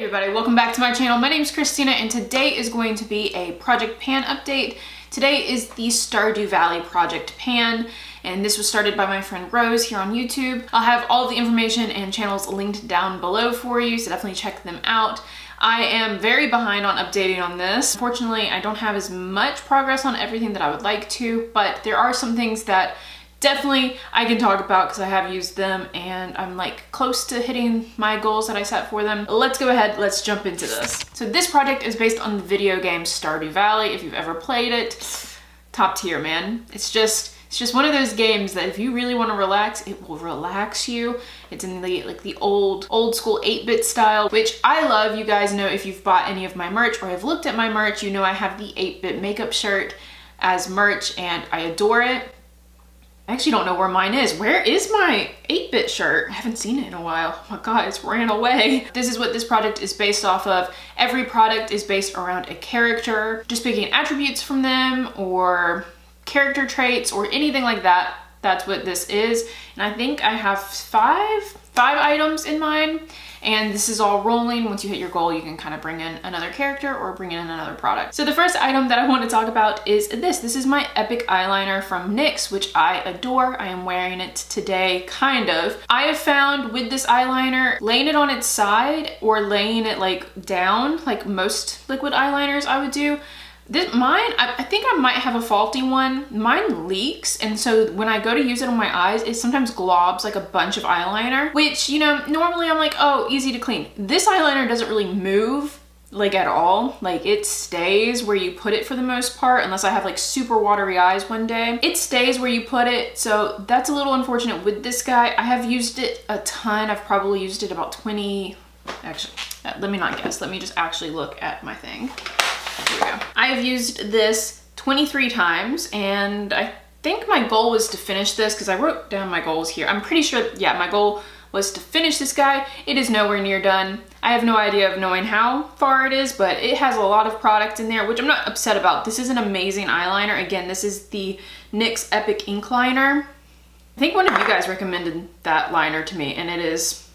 everybody, welcome back to my channel. My name is Christina and today is going to be a Project Pan update. Today is the Stardew Valley Project Pan, and this was started by my friend Rose here on YouTube. I'll have all of the information and channels linked down below for you, so definitely check them out. I am very behind on updating on this. Unfortunately, I don't have as much progress on everything that I would like to, but there are some things that definitely I can talk about because I have used them and I'm like close to hitting my goals that I set for them. Let's go ahead, let's jump into this. So this project is based on the video game Stardew Valley. If you've ever played it, top tier, man. It's just one of those games that if you really want to relax, it will relax you. It's in the old school 8-bit style, which I love. You guys know if you've bought any of my merch or have looked at my merch, you know I have the 8-bit makeup shirt as merch and I adore it. I actually don't know where mine is. Where is my 8-bit shirt? I haven't seen it in a while. Oh my god, it's ran away. This is what this project is based off of. Every product is based around a character, just picking attributes from them or character traits or anything like that. That's what this is. And I think I have five items in mine. And this is all rolling. Once you hit your goal, you can kind of bring in another character or bring in another product. So the first item that I want to talk about is this. This is my Epic eyeliner from NYX, which I adore. I am wearing it today, kind of. I have found with this eyeliner, laying it on its side or laying it like down, like most liquid eyeliners I would do, mine, I think I might have a faulty one. Mine leaks, and so when I go to use it on my eyes, it sometimes globs like a bunch of eyeliner, which, you know, normally I'm like, oh, easy to clean. This eyeliner doesn't really move like at all. Like it stays where you put it for the most part, unless I have like super watery eyes one day. It stays where you put it, so that's a little unfortunate with this guy. I have used it a ton. I've probably used it about 20, actually, let me not guess. Let me just actually look at my thing. Here we go. I have used this 23 times and I think my goal was to finish this because I wrote down my goals here. I'm pretty sure, yeah, my goal was to finish this guy. It is nowhere near done. I have no idea of knowing how far it is, but it has a lot of product in there, which I'm not upset about. This is an amazing eyeliner. Again, this is the NYX Epic Ink Liner. I think one of you guys recommended that liner to me and it is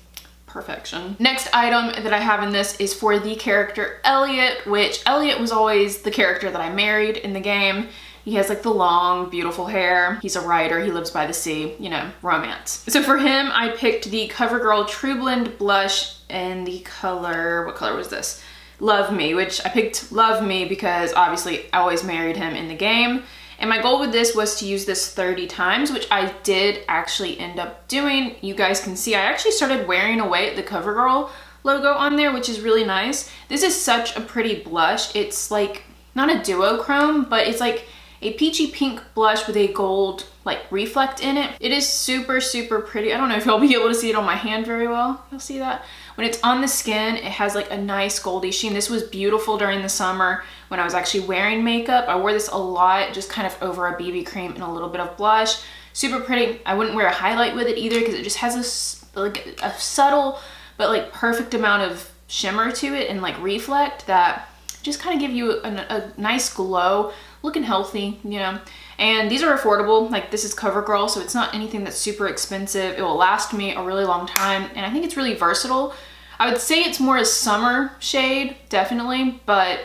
perfection. Next item that I have in this is for the character Elliot, which Elliot was always the character that I married in the game. He has like the long, beautiful hair. He's a writer, he lives by the sea, you know, romance. So for him, I picked the CoverGirl True Blend blush in the color, what color was this? Love Me, which I picked Love Me because obviously I always married him in the game. And my goal with this was to use this 30 times, which I did actually end up doing. You guys can see I actually started wearing away the CoverGirl logo on there, which is really nice. This is such a pretty blush. It's like not a duochrome, but it's like a peachy pink blush with a gold like reflect in it. It is super, super pretty. I don't know if you'll be able to see it on my hand very well. You'll see that. When it's on the skin, it has like a nice goldy sheen. This was beautiful during the summer when I was actually wearing makeup. I wore this a lot, just kind of over a BB cream and a little bit of blush. Super pretty. I wouldn't wear a highlight with it either because it just has a subtle but like perfect amount of shimmer to it and like reflect that just kind of give you a nice glow, looking healthy, you know. And these are affordable. Like this is CoverGirl, so it's not anything that's super expensive. It will last me a really long time, and I think it's really versatile. I would say it's more a summer shade, definitely, but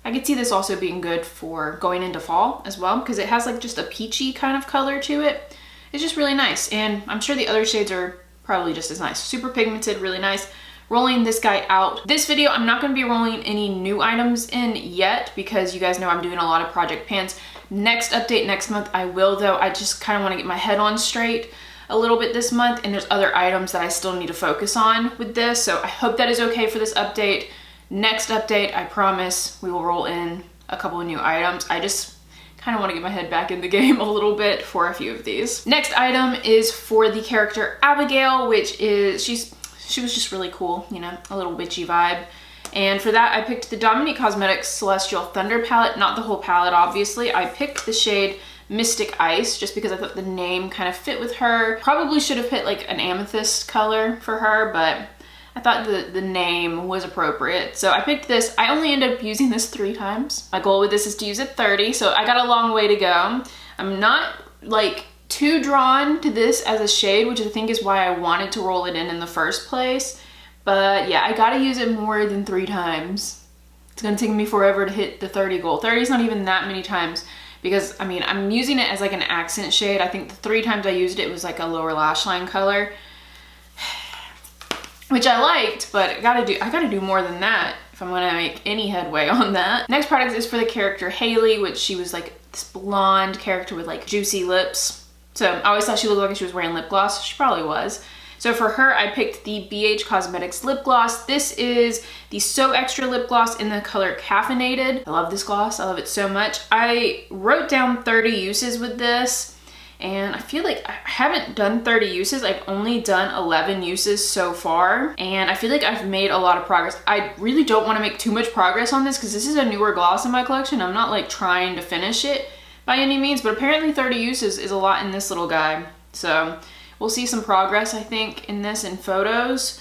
I could see this also being good for going into fall as well because it has like just a peachy kind of color to it. It's just really nice, and I'm sure the other shades are probably just as nice. Super pigmented, really nice. Rolling this guy out. This video, I'm not going to be rolling any new items in yet because you guys know I'm doing a lot of Project Pans. Next update next month I will, though. I just kind of want to get my head on straight a little bit this month, and there's other items that I still need to focus on with this, so I hope that is okay for this update. Next update, I promise we will roll in a couple of new items. I just kind of want to get my head back in the game a little bit for a few of these. Next item is for the character Abigail, which is, she was just really cool, you know, a little witchy vibe. And for that, I picked the Dominique Cosmetics Celestial Thunder palette, not the whole palette, obviously. I picked the shade Mystic Ice just because I thought the name kind of fit with her. Probably should have picked like an amethyst color for her, but I thought the name was appropriate. So I picked this. I only ended up using this 3 times. My goal with this is to use it 30, so I got a long way to go. I'm not like too drawn to this as a shade, which I think is why I wanted to roll it in the first place. But yeah, I gotta use it more than 3 times. It's gonna take me forever to hit the 30 goal. 30 is not even that many times because, I mean, I'm using it as like an accent shade. I think the 3 times I used it was like a lower lash line color, which I liked, but I gotta do more than that if I'm gonna make any headway on that. Next product is for the character Haley, which she was like this blonde character with like juicy lips. So I always thought she looked like she was wearing lip gloss. She probably was. So for her, I picked the BH Cosmetics lip gloss. This is the So Extra lip gloss in the color Caffeinated. I love this gloss. I love it so much. I wrote down 30 uses with this, and I feel like I haven't done 30 uses. I've only done 11 uses so far, and I feel like I've made a lot of progress. I really don't want to make too much progress on this because this is a newer gloss in my collection. I'm not like trying to finish it by any means, but apparently 30 uses is a lot in this little guy. So we'll see some progress, I think, in this in photos,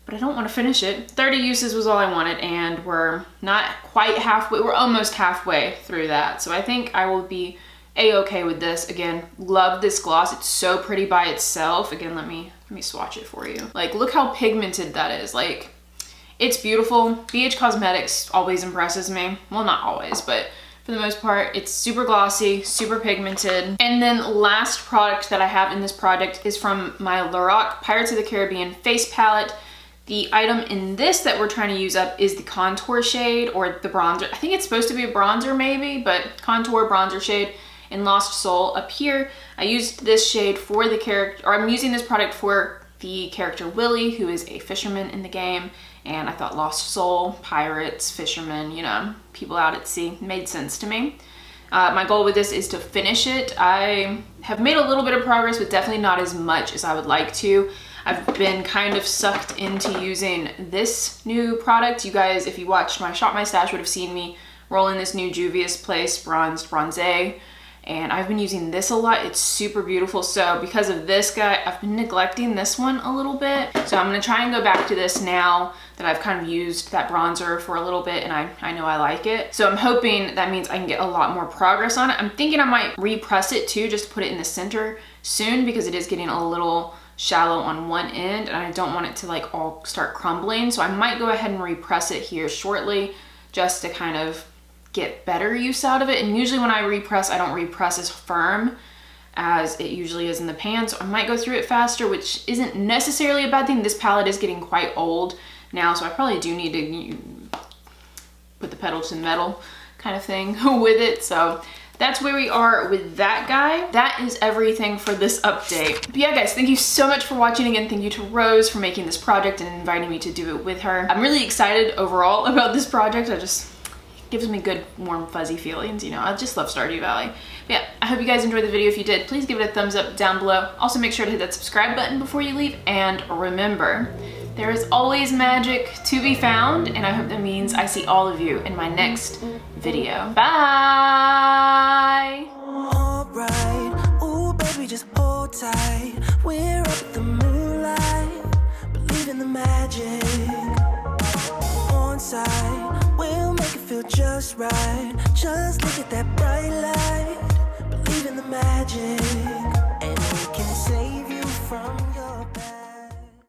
but I don't want to finish it. 30 uses was all I wanted, and we're not quite halfway. We're almost halfway through that. So I think I will be a-okay with this. Again, love this gloss. It's so pretty by itself. Again, let me swatch it for you. Like, look how pigmented that is. Like, it's beautiful. BH Cosmetics always impresses me. Well, not always, but for the most part, it's super glossy, super pigmented. And then last product that I have in this project is from my Lorac Pirates of the Caribbean face palette. The item in this that we're trying to use up is the contour shade, or the bronzer. I think it's supposed to be a bronzer maybe, but contour bronzer shade in Lost Soul. Up here, I used this shade for the character, or I'm using this product for the character Willie, who is a fisherman in the game. And I thought Lost Soul, pirates, fishermen, you know, people out at sea, made sense to me. My goal with this is to finish it. I have made a little bit of progress, but definitely not as much as I would like to. I've been kind of sucked into using this new product. You guys, if you watched my Shop My Stash, would have seen me roll in this new Juvia's Place Bronzed Bronze. And I've been using this a lot. It's super beautiful. So because of this guy, I've been neglecting this one a little bit. So I'm gonna try and go back to this now that I've kind of used that bronzer for a little bit, and I know I like it. So I'm hoping that means I can get a lot more progress on it. I'm thinking I might repress it too, just to put it in the center soon, because it is getting a little shallow on one end and I don't want it to like all start crumbling. So I might go ahead and repress it here shortly just to kind of get better use out of it. And usually when I repress, I don't repress as firm as it usually is in the pan, so I might go through it faster, which isn't necessarily a bad thing. This palette is getting quite old now, so I probably do need to put the pedal to the metal kind of thing with it. So that's where we are with that guy. That is everything for this update. But yeah, guys, thank you so much for watching. Again, thank you to Rose for making this project and inviting me to do it with her. I'm really excited overall about this project. Gives me good, warm, fuzzy feelings, you know. I just love Stardew Valley. But yeah, I hope you guys enjoyed the video. If you did, please give it a thumbs up down below. Also, make sure to hit that subscribe button before you leave. And remember, there is always magic to be found, and I hope that means I see all of you in my next video. Bye! Alright, ooh baby, just hold tight. We're up at the moonlight, believe in the magic. On side, we'll make it feel just right. Just look at that bright light, believe in the magic, and we can save you from